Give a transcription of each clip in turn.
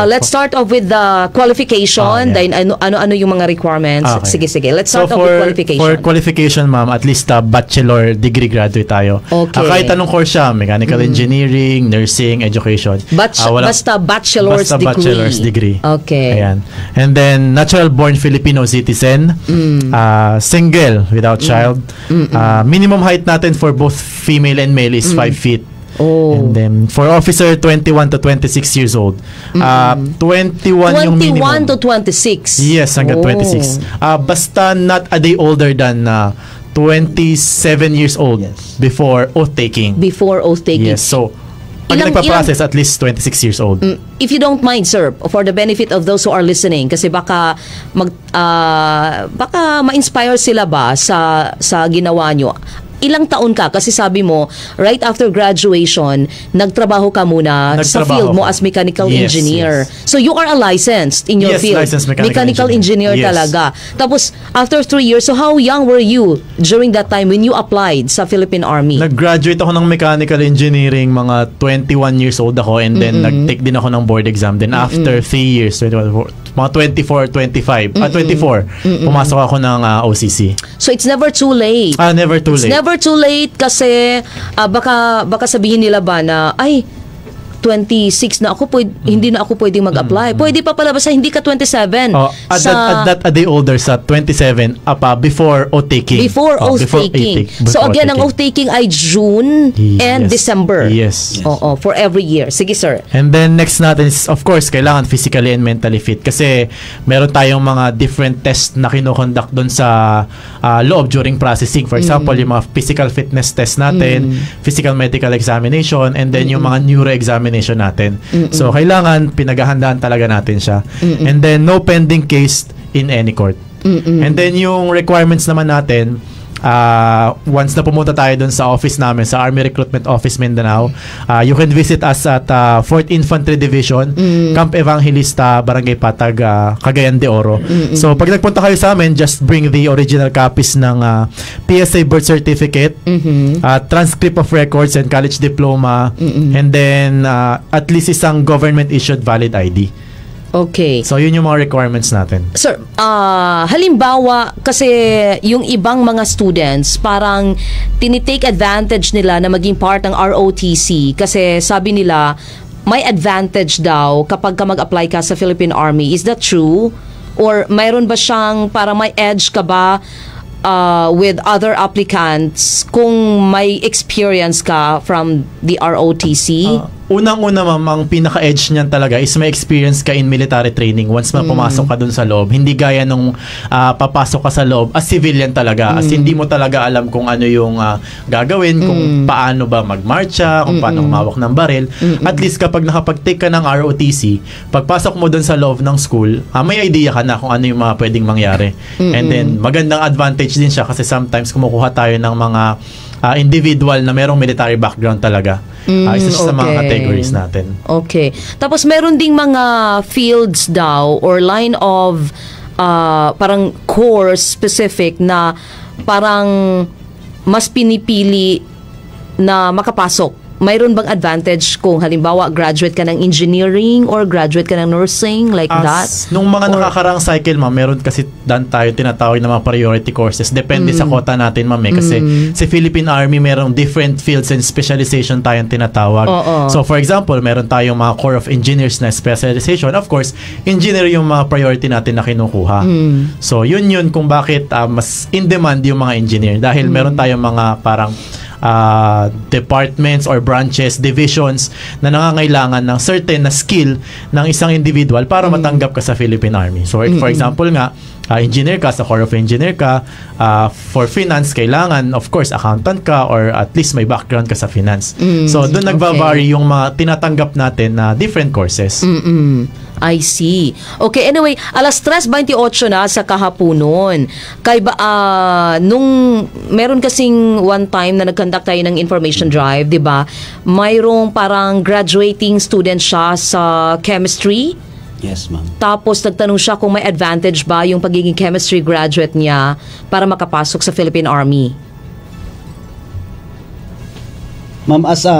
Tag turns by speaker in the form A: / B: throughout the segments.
A: let's start off with the qualification, then ano yung mga requirements.
B: Okay.
A: Sige. Let's start off with qualification.
B: For qualification, ma'am, at least bachelor degree graduate tayo.
A: Okay.
B: Kahit anong course siya, mechanical engineering, nursing, education.
A: Basta bachelor's degree. Okay.
B: Ayan. And then, natural-born Filipino citizen, single, without child. Minimum height natin for both female and male is 5 feet. And then, for officer, 21 to 26 years old. 21 yung minimum.
A: 21 to 26?
B: Yes, hanggang 26. Basta not a day older than 27 years old before oath-taking.
A: Before oath-taking.
B: Yes, so, pag nagpa-process, at least 26 years old.
A: If you don't mind, sir, for the benefit of those who are listening, kasi baka ma-inspire sila ba sa ginawa nyo. Ilang taon ka? Kasi sabi mo, right after graduation, nagtrabaho ka muna sa field mo as mechanical engineer. So you are a licensed in your field.
B: Licensed mechanical
A: engineer talaga. Tapos, after 3 years, so how young were you during that time when you applied sa Philippine Army?
B: Nag-graduate ako ng mechanical engineering, mga 21 years old ako, and then nag-take din ako ng board exam. Then after 3 years, mga 24, 25, 24, pumasok ako ng OCC.
A: So it's never too late.
B: Never too late.
A: It's never too late kasi baka sabihin nila ba na, ay, 26 na ako, hindi na ako pwedeng mag-apply. Pwede pa pala basta hindi ka 27.
B: At a day older sa 27 before oath-taking.
A: Before oath-taking. So again, ang oath-taking ay June and December.
B: Yes.
A: Oo, for every year. Sige, sir.
B: And then next natin is, of course, kailangan physically and mentally fit kasi meron tayong mga different tests na kinoconduct doon sa loob during processing. For example, yung mga physical fitness test natin, physical medical examination, and then yung mga neuro examination natin. So, kailangan pinaghahandaan talaga natin siya. And then, no pending case in any court. And then, yung requirements naman natin, once na pumunta tayo dun sa office namin, sa Army Recruitment Office Mindanao, you can visit us at 4th Infantry Division, Camp Evangelista, Barangay Patag, Cagayan de Oro. So, pag nagpunta kayo sa amin, just bring the original copies ng PSA birth certificate, transcript of records and college diploma, and then at least isang government-issued valid ID.
A: Okay.
B: So, yun yung mga requirements natin.
A: Sir, halimbawa, kasi yung ibang mga students, parang tinitake advantage nila na maging part ng ROTC kasi sabi nila, may advantage daw kapag ka mag-apply ka sa Philippine Army. Is that true? Or mayroon ba siyang, para may edge ka ba with other applicants kung may experience ka from the ROTC?
B: Unang-una, ma'am, ang pinaka-edge niyan talaga is may experience ka in military training once pumasok ka dun sa loob. Hindi gaya nung papasok ka sa loob as civilian talaga. As hindi mo talaga alam kung ano yung gagawin, kung paano ba magmarcha, kung paano humawak ng baril. At least kapag nakapag-take ka ng ROTC, pagpasok mo dun sa loob ng school, may idea ka na kung ano yung mga pwedeng mangyari. And then, magandang advantage din siya kasi sometimes kumukuha tayo ng mga individual na merong military background talaga. Isa sa mga categories natin. Okay.
A: Tapos meron ding mga fields daw or line of parang course specific na parang mas pinipili na makapasok. Mayroon bang advantage kung halimbawa graduate ka ng engineering or graduate ka ng nursing like that?
B: Nung mga nakakaraang cycle, ma'am, meron kasi tayo tinatawag na mga priority courses. Depende sa quota natin, ma'am, kasi si Philippine Army merong different fields and specialization tayong tinatawag. So for example, meron tayong mga Corps of Engineers na specialization. Of course, engineer yung mga priority natin na kinukuha. So yun kung bakit mas in demand yung mga engineer dahil meron tayong mga parang departments or branches, divisions na nangangailangan ng certain na skill ng isang individual para matanggap ka sa Philippine Army. So for example nga, engineer ka, sa Corps of Engineer ka, for finance, kailangan, of course, accountant ka or at least may background ka sa finance. So doon nagva-vary yung mga tinatanggap natin na different courses.
A: I see. Okay, anyway, 3:28 na sa kahaponon. Nung meron kasing one time na nag-conduct tayo ng information drive, 'di ba? Mayroong parang graduating student siya sa chemistry.
C: Yes, ma'am.
A: Tapos nagtanong siya kung may advantage ba yung pagiging chemistry graduate niya para makapasok sa Philippine Army.
C: Ma'am, as a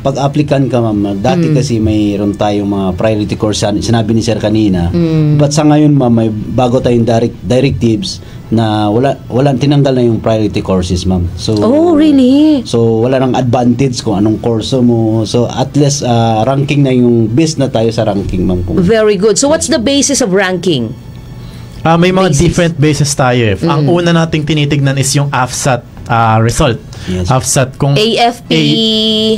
C: pag applicant ka ma'am, dati kasi mayroon tayong mga priority course, sinabi ni Sir kanina. But sa ngayon ma'am, may bago tayong directives na wala tinanggal na yung priority courses ma'am. So
A: really?
C: So wala nang advantage kung anong kurso mo. So at least ranking na yung base na tayo sa ranking ma'am.
A: Very good. So what's the basis of ranking?
B: May mga different bases tayo. Ang una nating tinitignan is yung AFSAT result.
C: Yes.
B: AFSAT kung
A: AFP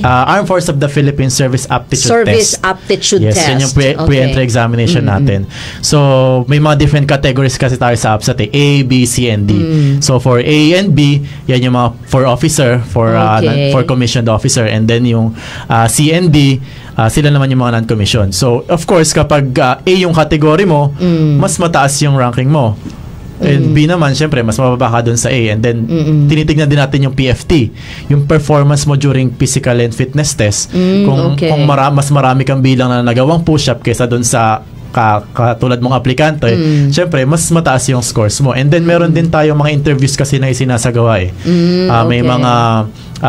B: Armed Force of the Philippines Service Aptitude
A: Aptitude
B: Test.
A: Test.
B: Yes, yun yung pre-entry examination natin. So, may mga different categories kasi tayo sa AFSAT A, B, C, and D. So, for A and B, yan yung mga for officer, for commissioned officer, and then yung C and D, sila naman yung mga non-commissioned. So, of course, kapag A yung category mo, mas mataas yung ranking mo. And B naman, syempre, mas mababa ka dun sa A. And then, tinitignan din natin yung PFT. Yung performance mo during physical and fitness test. Kung mas marami kang bilang na nagawang push-up kaysa dun sa katulad mong aplikante, syempre, mas mataas yung scores mo. And then, meron din tayo mga interviews kasi na isinasagawa eh. May mga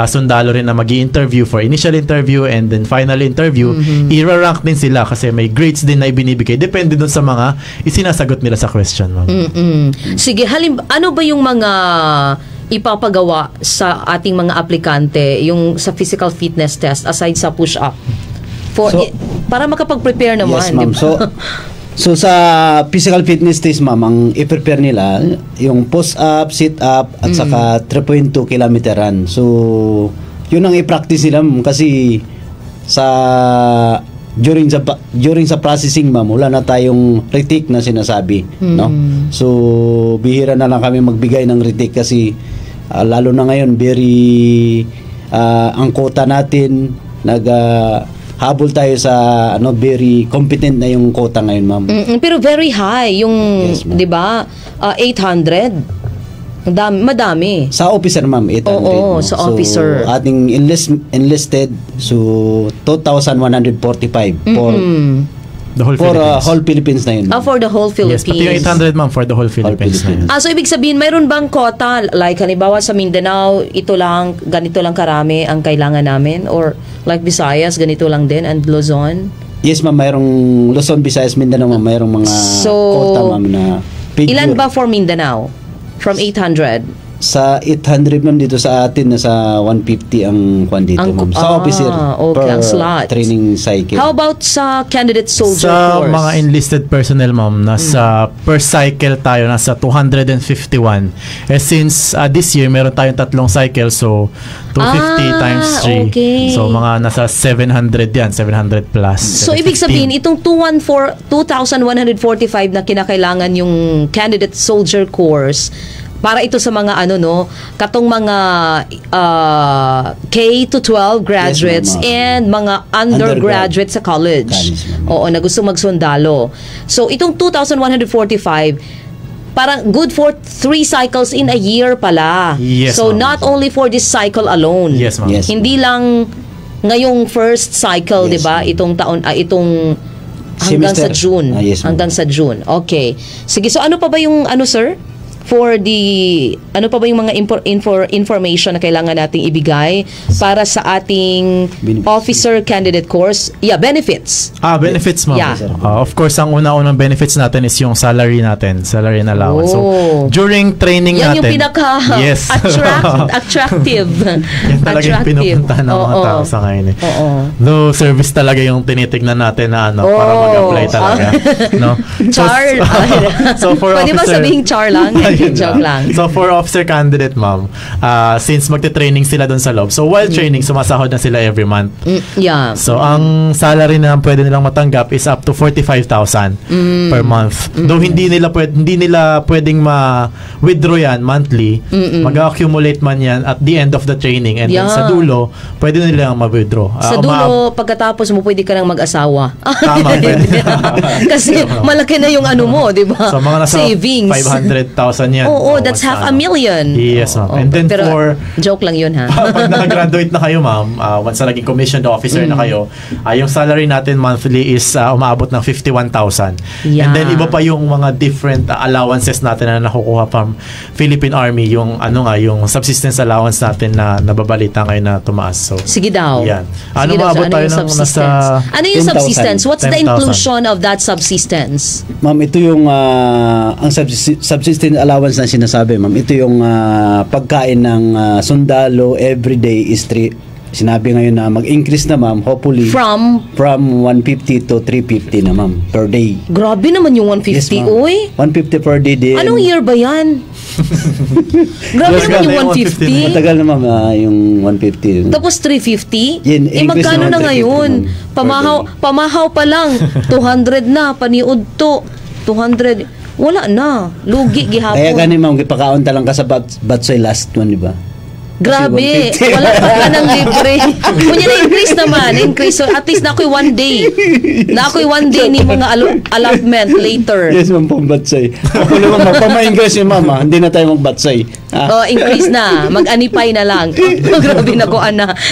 B: sundalo rin na magi-interview for initial interview and then final interview. I-rank din sila kasi may grades din na ibinibigay. Depende dun sa mga isinasagot nila sa question.
A: Sige, ano ba yung mga ipapagawa sa ating mga aplikante yung sa physical fitness test aside sa push-up? Para makapag-prepare naman.
C: Yes, ma'am.
A: Diba?
C: So sa physical fitness test ma'am, ang i-prepare nila yung push-up, sit-up at saka 3.2 km run. So yun ang i-practice nila ma'am, kasi during sa processing ma'am, wala na tayong retake na sinasabi, no? So bihira na lang kami magbigay ng retake kasi lalo na ngayon ang quota natin habol tayo sa very competent na yung quota ngayon ma'am.
A: Pero very high yung,
C: yes,
A: 'di ba? 800. Madami.
C: Sa officer ma'am, 800.
A: Oo, sa officer.
C: So ating enlisted, so 2,145 for
B: the whole Philippines.
C: Whole Philippines na yun.
A: For the whole Philippines.
B: Yes, pati yung 800 ma'am for the whole Philippines.
A: So ibig sabihin, mayroon bang quota? Like, halimbawa sa Mindanao, ganito lang karami ang kailangan namin? Or like Visayas, ganito lang din? And Luzon?
C: Yes ma'am, mayroong Luzon, Visayas, Mindanao ma'am, mayroong mga quota ma'am na figure.
A: Ilan ba for Mindanao? From 800?
C: Sa 800 ma'am, dito sa atin nasa 150 ang kwan dito ma'am. Sa officer
A: ang slot.
C: Training cycle.
A: How about sa candidate soldier
B: sa
A: course?
B: Mga enlisted personnel ma'am, nasa per cycle tayo nasa 251. Since this year meron tayong 3 cycle, so 250 times 3.
A: Okay.
B: So mga nasa 700 yan, 700 plus.
A: So ibig sabihin, itong 2,145 na kinakailangan yung candidate soldier course, para ito sa mga katong mga K-12 graduates,
C: yes,
A: and mga undergraduate sa college. Oo, na gusto magsundalo. So itong 2,145 parang good for 3 cycles in a year pala.
B: Yes,
A: so
B: ma'am.
A: not only for this cycle alone.
B: Yes, ma'am.
C: Yes,
A: hindi lang ngayong first cycle,
C: yes,
A: 'di ba? Itong taon itong hanggang
C: semester.
A: sa June.
C: Yes,
A: hanggang sa June. Okay. Sige, so ano pa ba yung sir? For ano pa ba yung mga information na kailangan nating ibigay para sa ating officer candidate course? Yeah, benefits.
B: Benefits ma'am.
A: Yeah.
B: Of course, ang una-unang benefits natin is yung salary natin, salary and allowance. So, during training
A: yan
B: natin.
A: Yan yung attractive.
B: Yan talaga yung pinupuntahan ng mga tao sa ngayon. No, service talaga yung tinitignan natin na para mag-apply talaga. No?
A: Char.
B: So, for
A: pwede ba sabihin char lang? Joke lang.
B: So for officer candidate ma'am, since magte-training sila doon sa loob, so while training, sumasahod na sila every month.
A: Yeah.
B: So ang salary na pwede nilang matanggap is up to 45,000 per month. Though hindi nila pwedeng ma-withdraw yan monthly, mag-accumulate man yan at the end of the training, and then sa dulo, pwede nilang ma-withdraw.
A: Sa dulo, pagkatapos mo pwede ka nang mag-asawa.
B: Tama, pwede.
A: Kasi malaki na yung mo, di ba?
B: So mga nasa
A: savings.
B: 500,000 yan.
A: Oo, that's
B: once
A: half
B: na,
A: a million.
B: Yes, ma'am.
A: Oo,
B: And then
A: pero,
B: for...
A: joke lang yun, ha?
B: Pag nakagraduate na kayo, ma'am, once na naging commissioned officer na kayo, yung salary natin monthly is umaabot ng 51,000.
A: Yeah.
B: And then iba pa yung mga different allowances natin na nakukuha from Philippine Army, yung yung subsistence allowance natin na nababalita ngayon na tumaas. So,
A: Sige daw.
B: yan.
A: Sige daw,
B: maabot
A: so
B: tayo
A: yung
B: ng
A: subsistence? Ano yung
C: 10,000.
A: subsistence? What's the
B: 10,000.
A: inclusion of that subsistence?
C: Ma'am, ito yung ang subsistence allowance na sinasabi, ma'am. Ito yung pagkain ng sundalo everyday is sinabi ngayon na mag-increase na, ma'am, hopefully
A: From
C: 150 to 350 na, ma'am, per day.
A: Grabe naman yung 150,
C: Yes, ma'am.
A: uy.
C: 150 per day din.
A: Anong year ba yan? Grabe
C: Yes,
A: naman
C: ma'am.
A: yung 150.
C: Matagal na, ma'am, yung 150.
A: Tapos 350?
C: Yan, increase
A: Magkano
C: naman
A: na
C: 350,
A: ngayon?
C: ma'am,
A: Pamahaw pa lang. 200 na. Paniud to. 200. Wala na. Lugi gihapon.
C: Kaya gani, ma'am, gipakaon talang ka sa Batsoy last one, di ba?
A: Grabe.
C: 150.
A: Wala pa ka ng libre. Kunya na-increase naman. Increase. So at least na ako'y one day. Na ako'y one day ni mga allotment later.
C: Yes, ma'am, pambatsay. Ako naman, magpama-increase yung mama, hindi na tayo magbatsay.
A: Oh, increase na. Mag-anipay na lang. Grabe na ko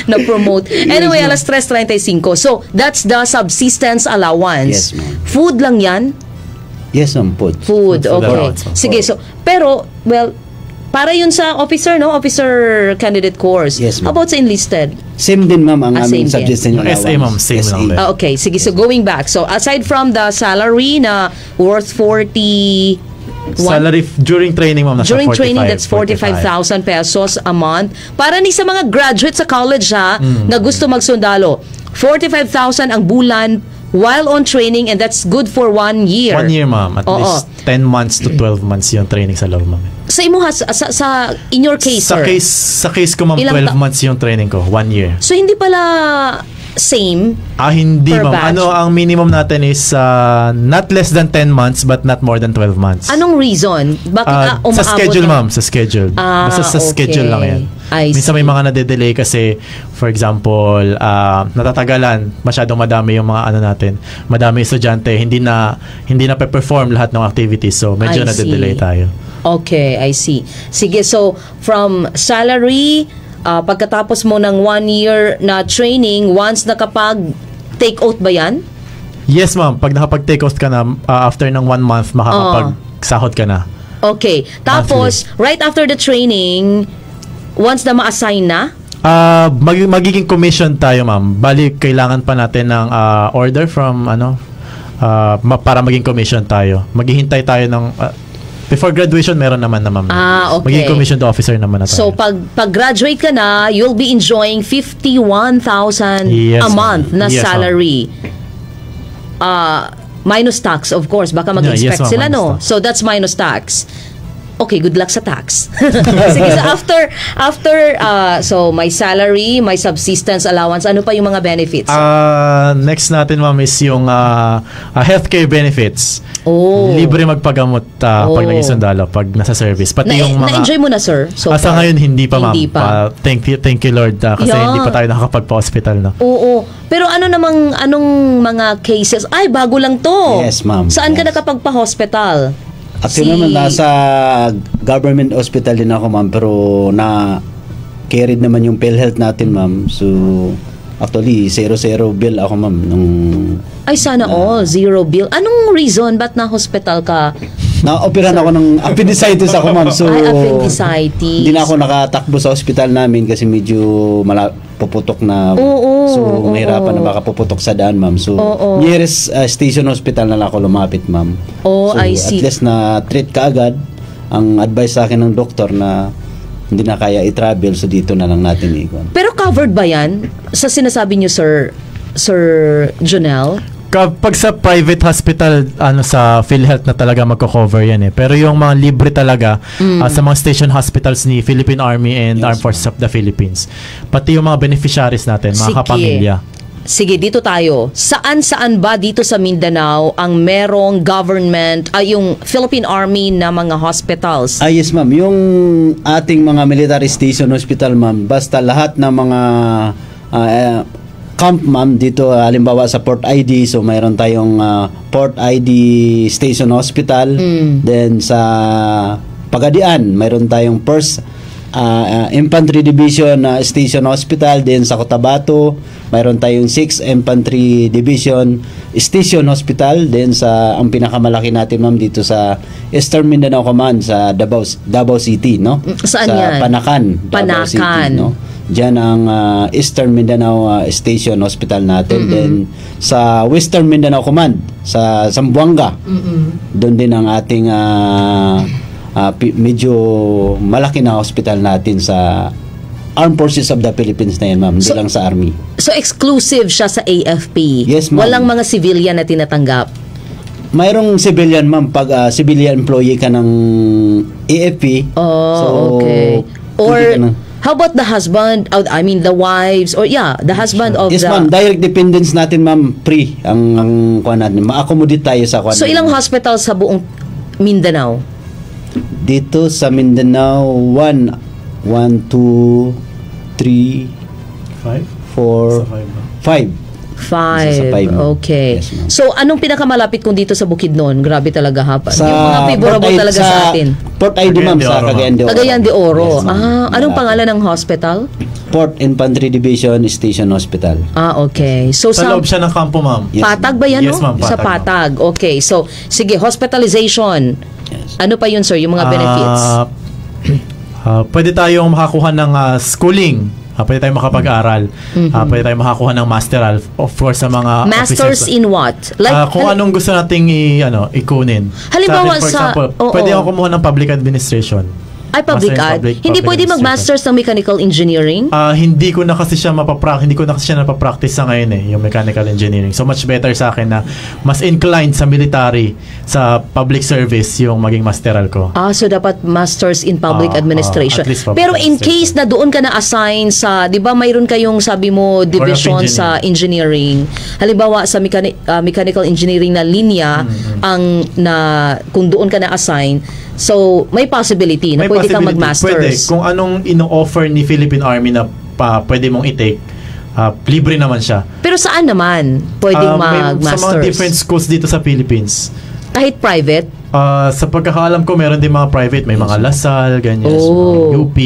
A: na-promote. Anyway, alas 3:35. So, that's the subsistence allowance.
C: Yes, ma'am.
A: Food lang yan?
C: Yes, ma'am, food.
A: Food,
B: Food
A: okay.
B: allowance, ma'am.
A: Sige, so, pero, well, para yun sa officer, no? Officer candidate course.
C: Yes,
A: How
C: ma'am.
A: about sa enlisted?
C: Same din, ma'am, ang
A: Same
C: aming
A: din.
C: subsistence
B: Yung
C: allowance.
B: SA, ma'am, same lang din.
A: Okay, sige. So, going back. So, aside from the salary na worth 40...
B: Salary during training, ma'am, nasa
A: During
B: 45,
A: training, that's 45,000 pesos a month. Para ni sa mga graduates sa college, ha, na gusto magsundalo, 45,000 ang bulan while on training, and that's good for 1 year.
B: 1 year, ma'am. At
A: Oo.
B: least 10 months to 12 months yung training sa loob, ma'am.
A: Sa imo, sa in your case,
B: Sa
A: sir.
B: case ko, ma'am,
A: Ilang
B: 12 months yung training ko. 1 year.
A: So, hindi pala same.
B: Hindi,
A: Per
B: ma'am.
A: batch.
B: Ang minimum natin is not less than 10 months but not more than 12 months.
A: Anong reason? Bakit
B: Sa
A: umaabot
B: schedule,
A: ng-
B: ma'am. Sa schedule. Basta sa
A: okay.
B: schedule lang yan.
A: I
B: Minsan may
A: see.
B: mga nade-delay kasi, for example, natatagalan, masyadong madami yung mga natin. Madami estudyante, hindi na pe-perform lahat ng activities. So, medyo
A: I
B: nade-delay
A: see.
B: tayo.
A: Okay, I see. Sige, so from salary, pagkatapos mo ng 1 year na training, once nakapag take out ba yan?
B: Yes, ma'am. Pag nakapag-take off ka na, after ng 1 month, makakapag-sahod ka na.
A: Okay. Tapos, right after the training, once na ma-assign na,
B: Magiging commission tayo, ma'am. Bali, kailangan pa natin ng order from para maging commission tayo. Maghihintay tayo ng before graduation meron naman na, ma'am.
A: Okay.
B: Magiging commissioned officer naman na tayo.
A: so pag-graduate ka na, you'll be enjoying 51,000
B: Yes,
A: a month na
B: ma'am. Yes, ma'am.
A: salary. Minus tax, of course. Baka mag-expect
B: Yes, ma'am,
A: sila,
B: minus
A: no?
B: tax.
A: So, that's minus tax. Okay, good luck sa tax. Sige, so after so my salary, my subsistence allowance, ano pa yung mga benefits?
B: Next natin, ma'am, is yung healthcare benefits.
A: Oh.
B: Libre magpagamot pag naging sundalo, pag nasa service. Pati yung mga...
A: Na-enjoy mo na, sir? So
B: sa
A: far?
B: ngayon, hindi pa, ma'am.
A: Hindi pa.
B: Thank you, Lord. Kasi
A: Yeah.
B: hindi pa tayo nakakapagpa-hospital, no?
A: Oo. Pero anong mga cases? Ay, bago lang to.
C: Yes, ma'am.
A: Saan ka
C: Yes.
A: nakapagpa-hospital?
C: Actually naman, nasa government hospital din ako, ma'am, pero carried naman yung PhilHealth natin, ma'am. So, actually, 0 bill ako, ma'am, nung...
A: Ay, sana all. Zero bill. Anong reason? Ba't na-hospital ka?
C: Na-operahan ako ng appendicitis ako, ma'am. So,
A: Ay, appendicitis.
C: hindi na ako nakatakbo sa hospital namin kasi medyo puputok na.
A: Oo,
C: so,
A: oo,
C: mahirapan na baka puputok sa daan, ma'am. So,
A: Oo.
C: nearest station hospital na lang ako lumapit, ma'am.
A: Oh,
C: so,
A: I see.
C: At least na treat ka agad. Ang advice sa akin ng doktor na hindi na kaya i-travel, so dito na lang natin ikon.
A: Pero covered ba yan sa sinasabi niyo, Sir Jonel?
B: Kapag sa private hospital, sa PhilHealth na talaga magko-cover yan eh. Pero yung mga libre talaga sa mga station hospitals ni Philippine Army and
C: Yes,
B: Armed Forces of the Philippines. Pati yung mga beneficiaries natin, mga
A: Sige.
B: kapamilya.
A: Sige, dito tayo. Saan ba dito sa Mindanao ang merong government, yung Philippine Army na mga hospitals?
C: Yes, ma'am. Yung ating mga military station hospital, ma'am, basta lahat ng mga camp, ma'am, dito halimbawa sa Port ID, so mayroon tayong Port ID Station Hospital, then sa Pagadian, mayroon tayong first Infantry Division Station Hospital. Din sa Cotabato, mayroon tayong 6 Infantry Division Station Hospital. Din sa ang pinakamalaki natin ma'am dito sa Eastern Mindanao Command sa Davao City, no?
A: Saan
C: sa
A: yan?
C: Davao
A: Panakan.
C: City, no? Diyan ang Eastern Mindanao Station Hospital natin. Then sa Western Mindanao Command sa Zamboanga. Doon din ang ating medyo malaki na hospital natin sa Armed Forces of the Philippines na yan, ma'am. Hindi lang sa Army.
A: So exclusive siya sa AFP.
C: Yes, ma'am.
A: Walang mga civilian na tinatanggap.
C: Mayroong civilian, ma'am, pag civilian employee ka ng AFP.
A: Okay. Or
C: hindi ka na-
A: how about the husband, I mean the wives, or the husband of
C: Yes,
A: the...
C: ma'am. Direct dependence natin, ma'am, free ang kuha natin. Ma-accommodate tayo sa kuha
A: So ilang hospital sa buong Mindanao?
C: Dito sa Mindanao, 1, 2, 3, 4, 5.
A: 5.
C: Five, ma'am.
A: Okay.
C: Yes, ma'am.
A: So anong pinakamalapit kung dito sa Bukidnon? Grabe talaga ha.
C: Sa
A: Yung mga favorable talaga sa atin.
C: Port ID, ma'am, sa Cagayan de Oro.
A: Cagayan de Oro.
C: Yes, ma'am.
A: Anong pangalan ng hospital?
C: Port Infantry Division Station Hospital.
A: Okay. So
B: Sa
A: sa
B: loob siya ng kampo, ma'am.
C: Yes,
A: Patag ba yan,
B: Yes,
A: no?
B: ma'am,
A: Sa
B: Patag,
A: Patag. Okay. So, sige, hospitalization.
C: Yes.
A: Ano pa yun, sir? Yung mga benefits?
B: Pwede tayong makakuha ng schooling. Pwede tayong makapag-aral. Pwede tayong makakuha ng masteral. Of course, sa mga
A: Masters
B: officers.
A: in what?
B: Kung anong gusto nating ikunin.
A: Halimbawa
B: for
A: sa-
B: example,
A: oo.
B: pwede ako kumuha ng public administration.
A: Ay, public
B: Master in
A: ad? Hindi
B: public
A: pwede mag-masters ng mechanical engineering?
B: Hindi ko na kasi siya napapractice sa ngayon yung mechanical engineering. So much better sa akin na mas inclined sa military, sa public service yung maging masteral ko.
A: So dapat masters in public administration.
B: At least public
A: Pero in
B: administration.
A: case na doon ka na-assign sa, di ba mayroon kayong sabi mo division sa engineering. Halimbawa sa mechanical engineering na linya ang kung doon ka na-assign, so may possibility na pwede kang mag-masters.
B: Pwede. Kung anong ino-offer ni Philippine Army na pwede mong i-take, libre naman siya.
A: Pero saan naman pwedeng mag-masters?
B: Sa mga different schools dito sa Philippines.
A: Kahit private?
B: Sa pagkakaalam ko, meron din mga private. May mga Lasal, ganyan. UP.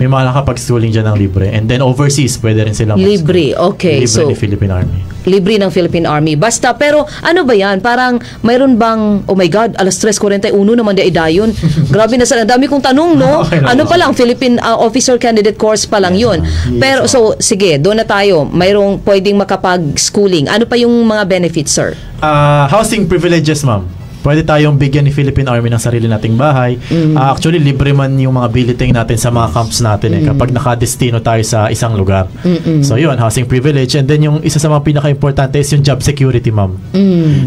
B: May mga nakapag-schooling dyan ng libre. And then overseas, pwede rin silang
A: Libre, okay.
B: Libre ni Philippine Army.
A: Libre ng Philippine Army. Basta, pero ano ba yan? Parang mayroon bang, oh my God, alas 3:41 naman di dayon. Grabe na sa dami kong tanong, no?
B: Okay,
A: Ano pa lang, Philippine Officer Candidate Course pa lang yun. Pero, so, sige, doon na tayo. Mayroong pwedeng makapag-schooling. Ano pa yung mga benefits, sir?
B: Housing privileges, ma'am. Pwede tayong bigyan ni Philippine Army ng sarili nating bahay. Actually, libre man yung mga billeting natin sa mga camps natin kapag nakadestino tayo sa isang lugar. So yun, housing privilege. And then yung isa sa mga pinaka-importante is yung job security, ma'am.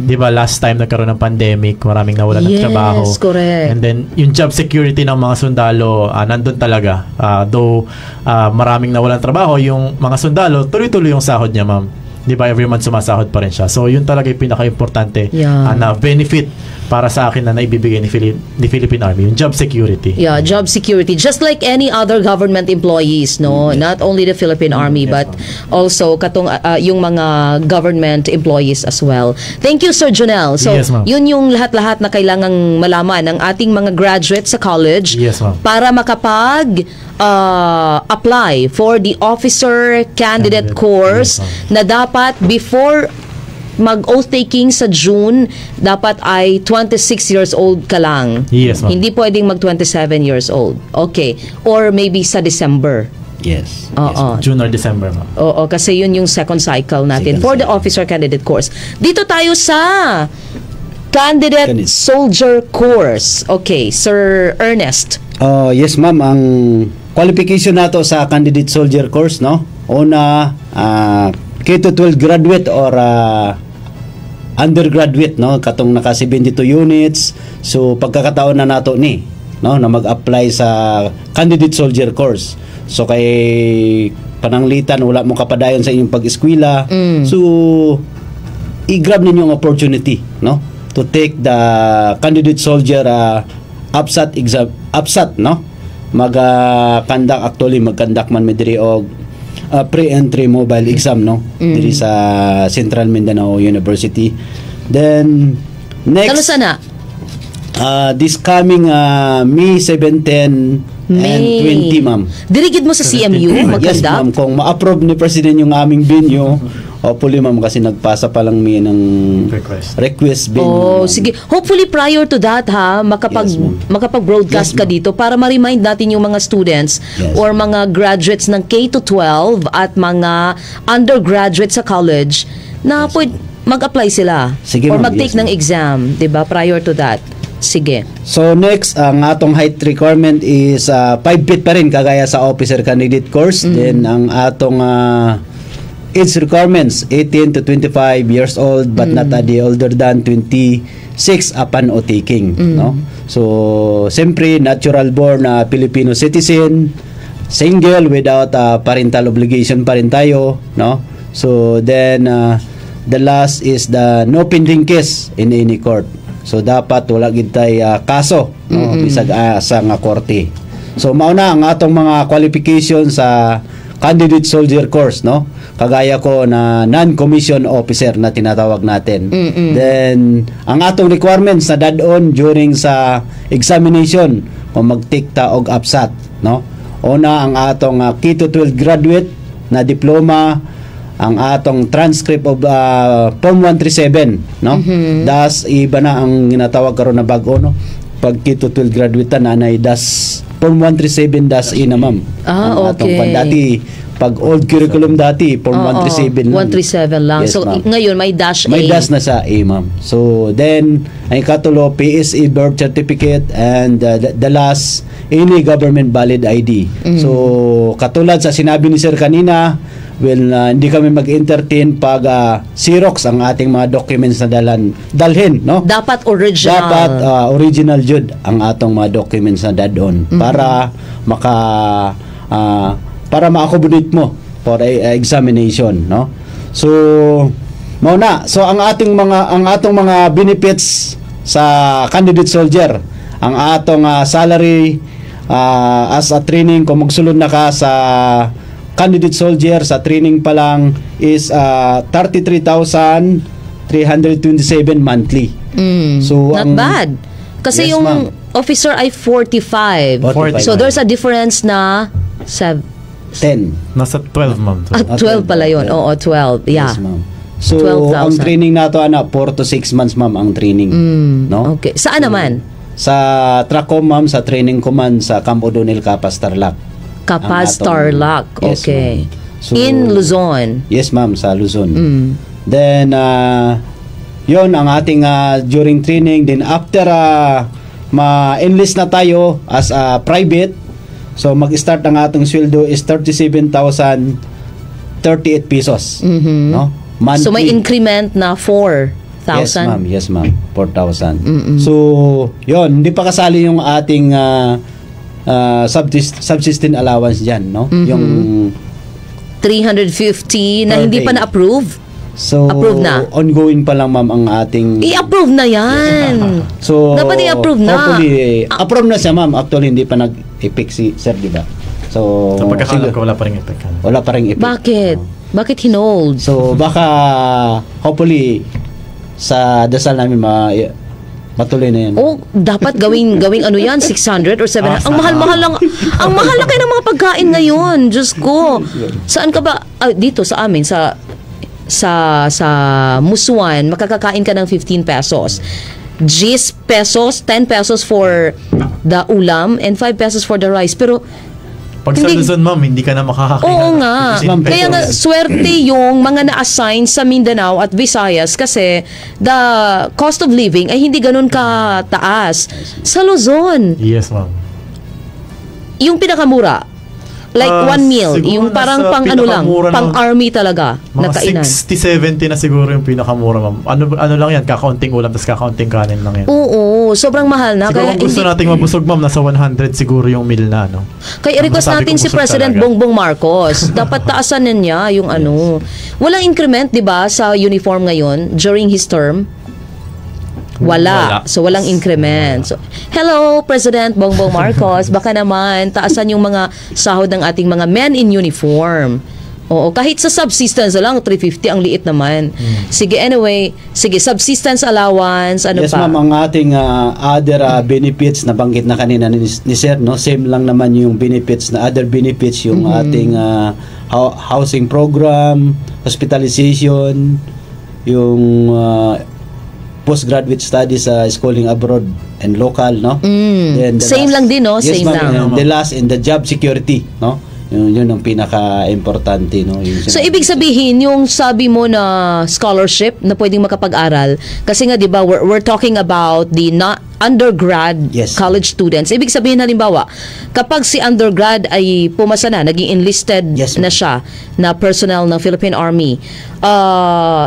B: Di ba, last time nagkaroon ng pandemic, maraming nawalan ng trabaho.
A: Yes, correct.
B: And then yung job security ng mga sundalo, nandun talaga. Though maraming nawalan ng trabaho, yung mga sundalo, tuloy-tuloy yung sahod niya, ma'am. Di ba, every month sumasahod pa rin siya. So, yun talaga yung pinaka-importante na benefit para sa akin na naibibigay ni Philippine Army, yung job security.
A: Yeah, job security. Just like any other government employees, no? Not only the Philippine Army, but also yung mga government employees as well. Thank you, Sir Jonel. So,
B: Yes, ma'am.
A: yun yung lahat-lahat na kailangang malaman ng ating mga graduates sa college
B: Yes, ma'am.
A: para makapag apply for the officer candidate course
B: Yes,
A: na dapat before mag-oath taking sa June, dapat ay 26 years old ka lang.
B: Yes, ma'am.
A: Hindi pwedeng mag 27 years old. Okay. Or maybe sa December.
C: Yes.
A: Oo.
B: June or December, ma'am.
A: Oo, kasi yun yung second cycle natin for the officer candidate course. Dito tayo sa candidate soldier course. Okay, Sir Ernest.
C: Yes, ma'am. Ang qualification nato sa candidate soldier course, no? Una, K-12 graduate or undergraduate, no? Katong naka 72 units. So pagkakataon na nato no, na mag-apply sa candidate soldier course. So kay pananglitan wala mo kapadayon sa inyong pag-eskwela. So i-grab ninyo ang opportunity, no? To take the candidate soldier APSAT exam, APSAT, no? Mag-conduct man midiri og pre-entry mobile exam, no? Diri sa Central Mindanao University. Then next
A: Kalusa na?
C: This coming May 17 and 20, ma'am.
A: Dirigid mo sa CMU?
C: Yes,
A: Maganda?
C: ma'am. Kung ma-approve ni President yung aming venue, hopefully, ma'am, kasi nagpasa pa lang may ng request venue.
A: Oh,
C: ma'am.
A: sige. Hopefully prior to that
C: Yes, ma'am.
A: makapag-broadcast
C: Yes,
A: ka
C: ma'am.
A: dito para ma-remind natin yung mga students
C: Yes.
A: or mga graduates ng K-12 at mga undergraduates sa college na mag-apply sila
C: Sige,
A: or
C: ma'am.
A: mag-take
C: Yes,
A: ng
C: ma'am.
A: exam, 'di ba? Prior to that. Sige.
C: So next, ang atong height requirement is 5 feet pa rin kagaya sa officer candidate course. Then ang atong age requirements 18 to 25 years old but not a day older than 26 upon o taking, no? So siyempre natural born na Filipino citizen, single without parental obligation pa rin tayo, no? So then the last is the no pending case in any court. So dapat wala gid tay kaso, no, bisag sa nga korte. So mauna ang atong mga qualifications sa candidate soldier course, no? Kagaya ko na non-commissioned officer na tinatawag natin. Then ang atong requirements na dadon during sa examination kung mag-take ta og APSAT, no? Una ang atong K-12 graduate na diploma, ang atong transcript of Form 137, no? Das iba na ang ginatawag karon na bag-o, no? Pag K-12 graduate na nanay das Form 137 das ina, ma'am. Ang atong dati pag old curriculum dati Form 137 lang.
A: 137 lang.
C: Yes,
A: So
C: ma'am.
A: ngayon may dash A.
C: May dash na sa A, ma'am. So then ang ikatulo PSE birth certificate and the last any government valid ID. So katulad sa sinabi ni Sir kanina, hindi kami mag-entertain pag Xerox ang ating mga documents na dalhin, no?
A: Dapat original.
C: Dapat original jud ang atong mga documents na dadon para para ma-accommodate mo for a examination, no? So mauna, so ang atong mga benefits sa candidate soldier, ang atong salary as a training kung magsulod na ka sa candidate soldier sa training pa lang is 33,327 monthly. So
A: Not bad. Kasi
C: Yes,
A: yung
C: ma'am.
A: officer ay 45.
C: 45.
A: So there's a difference na
C: 10.
B: Nasa 12, ma'am.
A: 12 pala yun. Oo, 12. Yeah.
C: Yes, ma'am. So
A: 12,000.
C: ang training nato 4 to 6 months, ma'am, ang training, no?
A: Okay. Saan naman?
C: Sa Tracom, ma'am, sa training command sa Camp O'Donnell, Capas, Tarlac.
A: Kapaz
C: Ang atong-
A: Tarlac.
C: Yes,
A: Okay.
C: ma'am. So,
A: In Luzon.
C: Yes, ma'am, sa Luzon. Then yon ang ating during training. Then after ma-enlist na tayo as a private, so mag-start ang atong sweldo is 37,038 pesos, no? Monthly.
A: So may increment na 4,000.
C: Yes, ma'am. 4,000. So, yon, hindi pa kasali yung ating subsistence allowance diyan, no? Yung
A: 350 na
C: Per
A: hindi pa
C: day.
A: na-approve.
C: so
A: Approve na.
C: ongoing pa lang, ma'am, ang ating
A: I-approve na yan.
C: So,
A: Dapat i-approve na.
C: Hopefully, approve na siya, ma'am. Actually, hindi pa nag-epic si Sir, di ba? So,
B: Sa pagkakalam
C: siguro-
B: ko, wala pa rin effect.
C: wala pa rin epic.
A: Bakit? Bakit hinold?
C: So, baka, hopefully, sa dasal namin matuloy na yan.
A: Oh, dapat gawing ano yan, 600 or 700. Ang mahal-mahal lang. Ang mahal na kayo ng mga pagkain ngayon. Diyos ko. Saan ka ba? Dito sa amin, sa Musuan, makakakain ka ng 15 pesos. 10 pesos, 10 pesos for the ulam and 5 pesos for the rice. Pero
B: Pag sa
A: Hindi.
B: Luzon, ma'am, hindi ka na makakakain.
A: oo nga.
C: Ma'am,
A: Kaya nga, swerte yung mga na-assign sa Mindanao at Visayas kasi the cost of living ay hindi ganun kataas. Sa Luzon,
B: Yes, ma'am.
A: yung pinakamura, like one meal,
B: siguro
A: yung parang
B: nasa
A: pang ano lang,
B: pinakamura
A: pang
B: ng-
A: army talaga na
B: Mga
A: kainan.
B: 60-70 na siguro yung pinakamura, ma'am. Ano lang yan, kakaunting ulam, tapos kakaunting kanin lang yan.
A: Oo, sobrang mahal na.
B: Siguro
A: Kaya,
B: kung gusto nating mabusog, ma'am, nasa 100 siguro yung meal na, no?
A: kaya request
B: Masasabi
A: natin
B: ko
A: si
B: busog
A: President
B: talaga.
A: Bongbong Marcos. Dapat taasan na niya yung ano. Walang increment, di ba, sa uniform ngayon during his term? Wala.
B: Wala.
A: So, walang increment. So, hello, President Bongbong Marcos. Baka naman, taasan yung mga sahod ng ating mga men in uniform. Oo, kahit sa subsistence lang, 350 ang liit naman. Sige, anyway, sige, subsistence allowance, ano
C: Yes,
A: pa?
C: ma'am, ang ating other benefits na banggit na kanina ni Sir, no? Same lang naman yung benefits na other benefits, yung ating housing program, hospitalization, yung postgraduate studies sa schooling abroad and local, no? Then the
A: Same lang din, no?
C: Yes,
A: Same
C: ma'am,
A: lang.
C: and the last in the job security, no? Yun ang pinaka-importante, no? Yung
A: So, ibig sabihin, yung sabi mo na scholarship na pwedeng makapag-aral, kasi nga, di ba, we're talking about the undergrad
C: Yes.
A: college students. Ibig sabihin, halimbawa, kapag si undergrad ay pumasa na, naging enlisted
C: Yes,
A: na
C: ma'am.
A: siya, na personnel ng Philippine Army,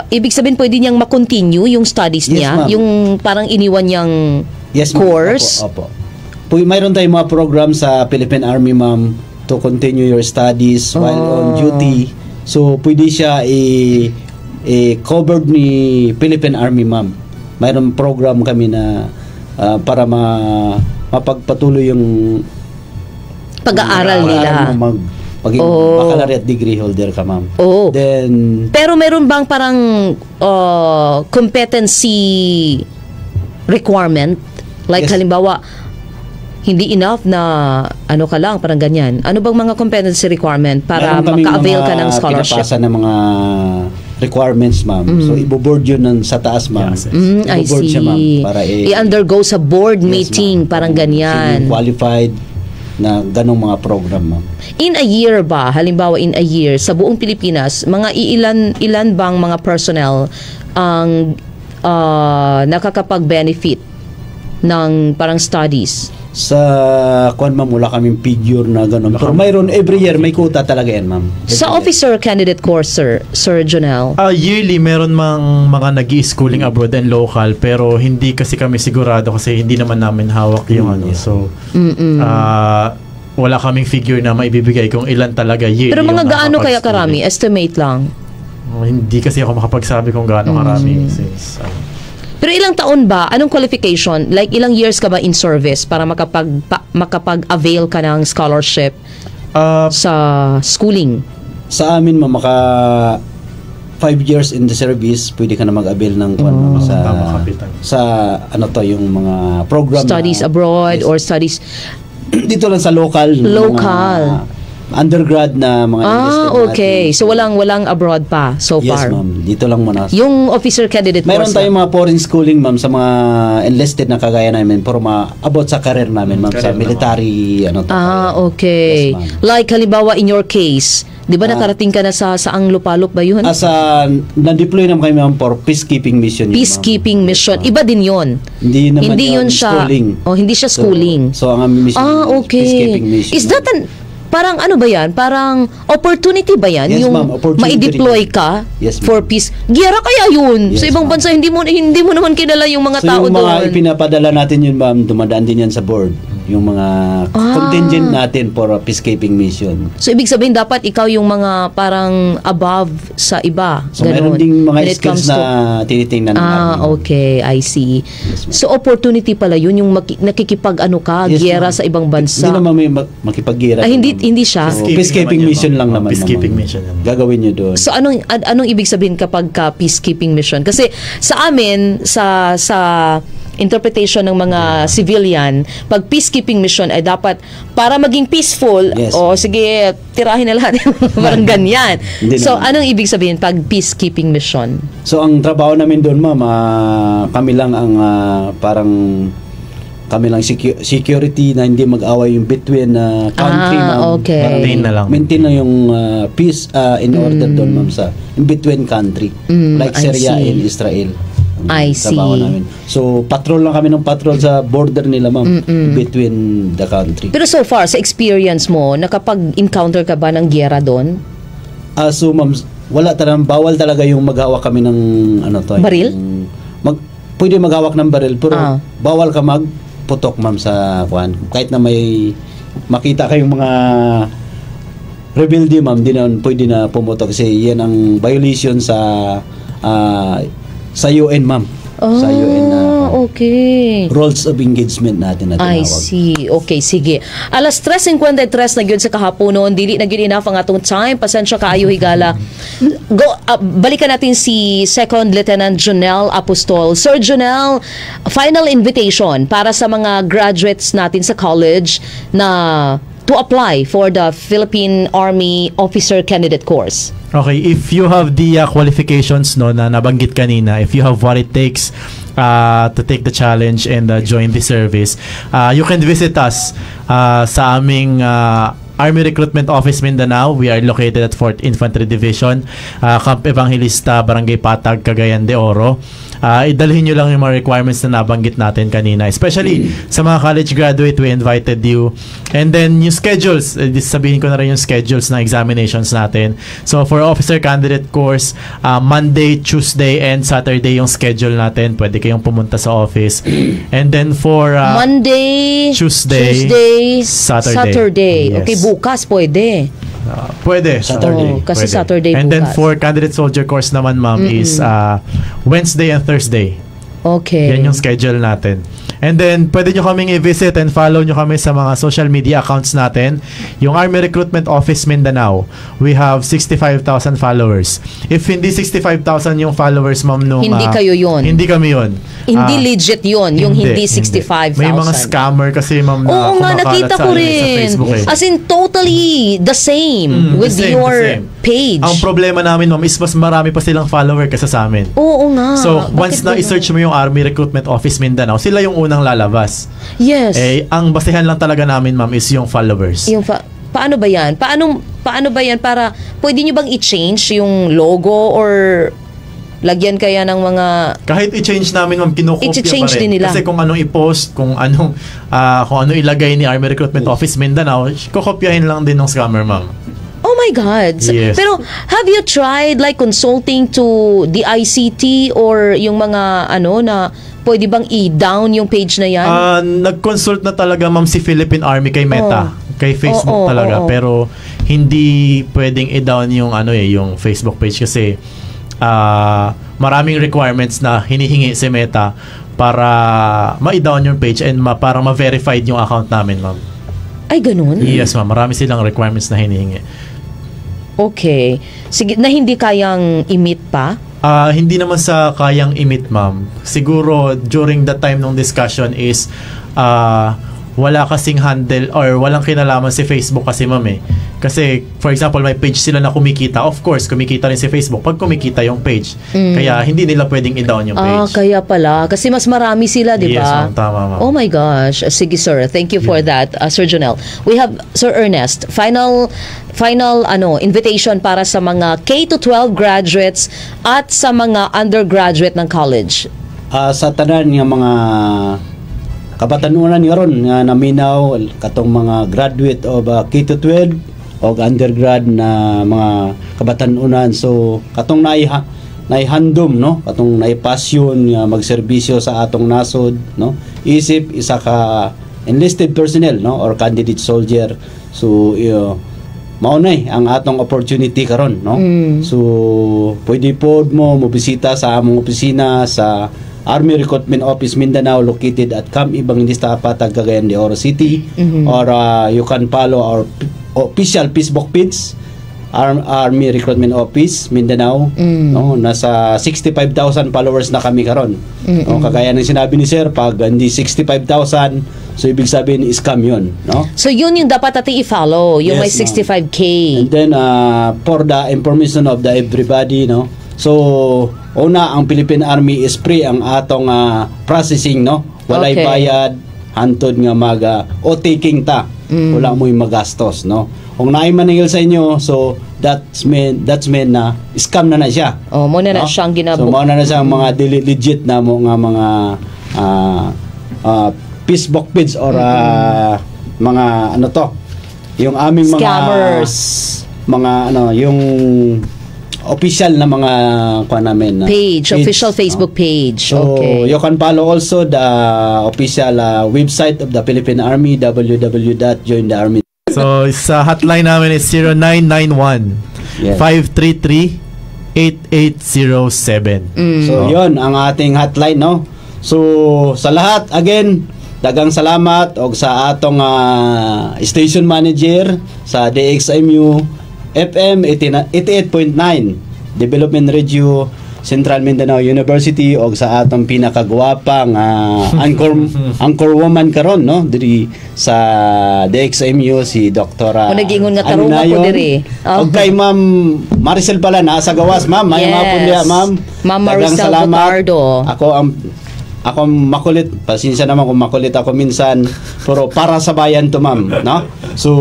A: ibig sabihin, pwede niyang makontinue yung studies
C: Yes,
A: niya,
C: ma'am.
A: yung parang iniwan niyang
C: Yes, ma'am.
A: course.
C: Opo. Mayroon tayong mga program sa Philippine Army, ma'am, to continue your studies while on duty. So, pwede siya i-covered ni Philippine Army, ma'am. Mayroon program kami na para mapagpatuloy yung
A: Pag-aaral nila.
C: Maging baccalaureate degree holder ka, ma'am.
A: Oo.
C: Then,
A: Pero meron bang parang competency requirement? Like
C: Yes.
A: halimbawa, hindi enough na ano ka lang, parang ganyan. Ano bang mga competency requirement para
C: meron kaming
A: maka-avail ka
C: mga
A: ng scholarship?
C: pinapasa na mga requirements, ma'am. So, iboboard yun sa taas, ma'am.
B: Yes, yes.
A: I
C: Iboboard
A: see.
C: siya, ma'am, para
A: I-undergo sa board
C: Yes,
A: meeting,
C: ma'am.
A: parang
C: So,
A: ganyan.
C: yung qualified na ganong mga program, ma'am.
A: In a year ba, halimbawa in a year, sa buong Pilipinas, mga ilan bang mga personnel ang nakakapag-benefit ng parang studies?
C: Sa kuan, ma'am, wala kaming figure na gano'n. Pero mayroon every year, may quota talaga yan, ma'am. Every
A: Sa
C: year.
A: officer candidate course, Sir Jonel?
B: Yearly, meron mang mga nag-i-schooling abroad and local, pero hindi kasi kami sigurado kasi hindi naman namin hawak yung ano. So, wala kaming figure na maibibigay kung ilan talaga yearly.
A: Pero mga
B: yung
A: gaano kaya
B: nakakapag-schooling.
A: karami? Estimate lang.
B: Hindi kasi ako makapagsabi kung gaano karami. Since,
A: Pero ilang taon ba? Anong qualification? Like ilang years ka ba in service para makapag-avail ka ng scholarship sa schooling?
C: Sa amin, ma'am, 5 years in the service, pwede ka na mag-avail ng kuan, ma'am,
B: Tama, kapitan.
C: sa ano to, yung mga program
A: Studies
C: na,
A: abroad
C: yes,
A: or studies...
C: dito lang sa local.
A: Local.
C: Undergrad na mga enlisted
A: okay.
C: natin.
A: So walang abroad pa so
C: Yes,
A: far.
C: ma'am. Dito lang muna.
A: Yung officer candidate
C: Mayroon
A: course.
C: tayong mga foreign schooling, ma'am, sa mga enlisted na kagaya namin, pero about sa career namin, ma'am, sa
B: Career
C: military, ano to.
A: Okay.
C: Yes, ma'am.
A: Like halimbawa in your case, 'di ba nakarating ka na sa saang lupalop ba 'yun?
C: Na-deploy naman kami, ma'am, for peacekeeping mission. yun, ma'am.
A: Peacekeeping mission. Iba din 'yon.
C: Hindi naman
A: yun siya.
C: schooling.
A: Oh, hindi siya schooling.
C: So ang aming mission is
A: Okay.
C: peacekeeping mission.
A: Is that parang ano ba yan? Parang opportunity ba yan?
C: Yes,
A: yung
C: ma'am, opportunity
A: ma-deploy
C: rin.
A: ka
C: Yes, ma'am.
A: for peace. Giyera kaya yun?
C: Yes,
A: sa ibang
C: ma'am.
A: bansa, hindi mo naman kilala yung mga
C: So
A: tao
C: yung mga
A: doon.
C: ipinapadala natin yun, ma'am, dumadaan din yan sa board. Yung mga contingent natin for a peacekeeping mission.
A: So, ibig sabihin, dapat ikaw yung mga parang above sa iba.
C: So
A: Ganon.
C: meron ding mga
A: When it
C: skills
A: comes to-
C: na tinitingnan ng Army.
A: Okay. I see.
C: Yes, ma'am.
A: So, opportunity pala yun, yung nakikipag-ano ka,
C: Yes,
A: giyera
C: ma'am.
A: sa ibang bansa.
C: Hindi naman may makipag-gira.
A: Ay, hindi,
C: ma'am.
A: hindi siya.
C: So,
B: Peacekeeping
C: peacekeeping
B: naman yun,
C: mission
B: ma'am.
C: lang naman.
B: Peacekeeping
C: ma'am.
B: mission yan.
C: Gagawin nyo doon.
A: So anong ibig sabihin kapag ka peacekeeping mission? Kasi sa amin sa interpretation ng mga civilian, pag peacekeeping mission ay dapat para maging peaceful,
C: Yes.
A: o sige, tirahin na lahat. Parang ganyan.
C: Hindi
A: So
C: naman.
A: anong ibig sabihin pag peacekeeping mission?
C: So ang trabaho namin doon, ma'am, kami lang ang parang kami lang security na hindi mag-away yung between country, ma'am.
A: Okay.
C: Parang
B: Maintain na lang.
C: Maintain na yung peace in order doon, ma'am, sa in between country. Like
A: I
C: Syria
A: see.
C: and Israel. Ang
A: I
C: trabaho
A: see.
C: namin. So patrol lang kami ng patrol sa border nila, ma'am, between the country.
A: Pero so far, sa experience mo, nakapag-encounter ka ba ng giyera doon?
C: So ma'am, wala talagang bawal talaga yung maghawak kami ng ano to.
A: Baril?
C: Pwede maghawak ng baril pero
A: Ah.
C: bawal ka magputok, ma'am, sa kuan. Kahit na may makita kayong mga rebelde, ma'am, di na pwede na pumutok kasi yan ang violation sa UN, ma'am. sa UN na
A: okay.
C: rules of engagement natin na tinawag.
A: I see. Okay, sige. Alas 3:53 na gyud sa kahaponon, dili na gyud enough ang atong time. Pasensya kaayo higala. Balikan natin si Second Lieutenant Jonel Apostol. Sir Jonel, final invitation para sa mga graduates natin sa college na to apply for the Philippine Army Officer Candidate Course.
B: Okay, if you have the qualifications no na nabanggit kanina, if you have what it takes to take the challenge and join the service, you can visit us sa aming Army Recruitment Office Mindanao. We are located at 4th Infantry Division, Camp Evangelista, Barangay Patag, Cagayan de Oro. Idalhin nyo lang yung mga requirements na nabanggit natin kanina. Especially sa mga college graduate, we invited you. And then yung schedules, sabihin ko na rin yung schedules ng examinations natin. So for officer candidate course, Monday, Tuesday, and Saturday yung schedule natin. Pwede kayong pumunta sa office. And then for
A: Monday, Tuesday, Saturday.
B: Yes.
A: Okay, bukas pwede.
B: Pwede.
C: Saturday.
A: Kasi
B: Pwede.
A: Saturday
B: And then
A: bukas.
B: for candidate soldier course naman, ma'am, is Wednesday and Thursday.
A: Okay.
B: Yan yung schedule natin. And then, pwede nyo kaming i-visit and follow nyo kami sa mga social media accounts natin. Yung Army Recruitment Office Mindanao, we have 65,000 followers. If hindi 65,000 yung followers, ma'am, nung...
A: Hindi kayo yun.
B: Hindi kami yun.
A: Hindi legit yun, yung hindi 65,000.
B: May mga scammer kasi, ma'am, na
A: Oo nga,
B: kumakalat
A: nakita
B: sa
A: ko
B: sa
A: rin.
B: Facebook eh.
A: As in, totally the same with
B: the
A: your
B: same.
A: page.
B: Ang problema namin, ma'am, is mas marami pa silang follower kaysa sa amin.
A: Oo nga.
B: So,
A: Bakit
B: once na
A: ganun?
B: i-search mo yung Army Recruitment Office Mindanao, sila yung unang lalabas.
A: Yes.
B: Ang basehan lang talaga namin, ma'am, is yung followers.
A: Yung paano ba yan? Paano ba yan para pwede nyo bang i-change yung logo or lagyan kaya ng mga...
B: Kahit i-change namin, ma'am, kinukopya
A: I-change
B: pa rin.
A: din nila.
B: Kasi kung anong i-post, kung anong ilagay ni Army Recruitment Office Mindanao, kukopyahin lang din ng scammer, ma'am.
A: Oh my God.
B: Yes.
A: Pero have you tried like consulting to the ICT or yung mga na pwede bang i-down yung page na yan?
B: Nag-consult na talaga, ma'am, si Philippine Army kay Meta. Kay Facebook talaga.
A: Oo.
B: Pero hindi pwedeng i-down yung yung Facebook page kasi maraming requirements na hinihingi si Meta para ma-down yung page and para ma-verified yung account namin, ma'am.
A: Ay, ganun?
B: Yes, ma'am. Marami silang requirements na hinihingi.
A: Okay. Sige, na hindi kayang i-meet pa?
B: Hindi naman sa kayang i-meet, ma'am. Siguro during the time ng discussion is wala kasing handle or walang kinalaman si Facebook kasi, ma'am eh. Kasi for example, may page sila na kumikita. Of course, kumikita rin si Facebook pag kumikita yung page. Kaya hindi nila pwedeng i-down yung page.
A: Kaya pala. Kasi mas marami sila, di ba?
B: Yes, ma'am. Tama, ma'am.
A: Oh my gosh. Sige, sir. Thank you for that, Sir Jonel. We have Sir Ernest. Final invitation para sa mga K-12 graduates at sa mga undergraduate ng college.
C: Sa tanan nga mga kabatanunan nga ron nga naminaw katong mga graduate of K-12 o undergrad na mga kabatanunan, so katong naihandom no, katong naipasyon nga magserbisyo sa atong nasod no, isip isa ka enlisted personnel no or candidate soldier, so maunay ang atong opportunity karon no. So pwede pod mo bisita sa among opisina sa Army Recruitment Office Mindanao located at Camp Evangelista Patag, Cagayan de Oro City, or you can follow our official Facebook page Army Recruitment Office Mindanao. No, nasa 65,000 followers na kami karon. No, kagaya ng sinabi ni sir, pag hindi 65,000, so ibig sabihin scam yun, no?
A: So yun yung dapat natin i-follow, yung may
C: Yes,
A: 65K.
C: And then for the information of the everybody, no, so una ang Philippine Army is free ang atong processing, no, walay
A: Okay.
C: bayad hantod nga o taking ta, wala mo yung magastos, no. Kung naay maningil sa inyo, so that's mean na scam na siya.
A: Oh, muna na
C: no?
A: siyang
C: So mao na siya ang mga legit na mo nga mga Facebook page or mga yung aming mga
A: Scammers.
C: mga yung official na mga namin
A: Page, official Facebook page.
C: So
A: Okay.
C: you can follow also the official website of the Philippine Army, www.jointhearmy.
B: So, sa hotline namin is 0991
C: Yes.
B: 533 8807.
C: So, yon ang ating hotline, no? So, sa lahat, again, dagang salamat og sa atong station manager sa DXMU FM 88.9 Development Radio Central Mindanao University og sa atong pinakagwapang anchor woman karon, no, diri sa DXMU si Dr.
A: Kung nag-ingon nga tarong ako diri.
C: Og kay Ma'am Maricel pala nasa gawas, ma'am. May mapon diha, ma'am.
A: Ma'am
C: Daghang
A: Maricel
C: salamat.
A: Botardo.
C: Ako makulit, pasensya naman kung makulit ako minsan, pero para sa bayan to, ma'am, no? So,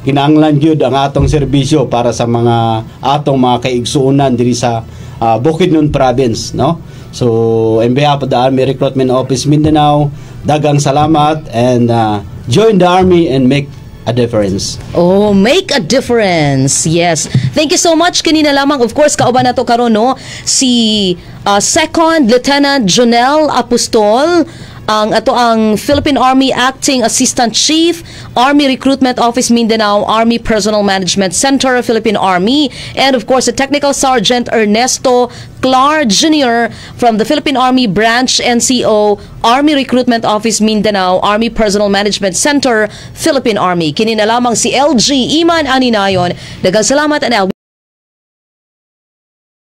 C: kinahanglan gyud ang atong serbisyo para sa mga atong mga kaigsuonan diri sa Bukidnon Province, no? So, on behalf of the Army Recruitment Office Mindanao, dagang salamat and join the Army and make a difference.
A: Oh, make a difference. Yes. Thank you so much. Kanina lamang, of course, kauban na to karon, no? Si Second Lieutenant Jonel Apostol, ang Philippine Army Acting Assistant Chief, Army Recruitment Office Mindanao, Army Personnel Management Center, Philippine Army, and of course, the Technical Sergeant Ernesto Clar Jr. from the Philippine Army Branch NCO, Army Recruitment Office Mindanao, Army Personnel Management Center, Philippine Army. Kini na lamang si LG Iman Aninayon. Daghang salamat and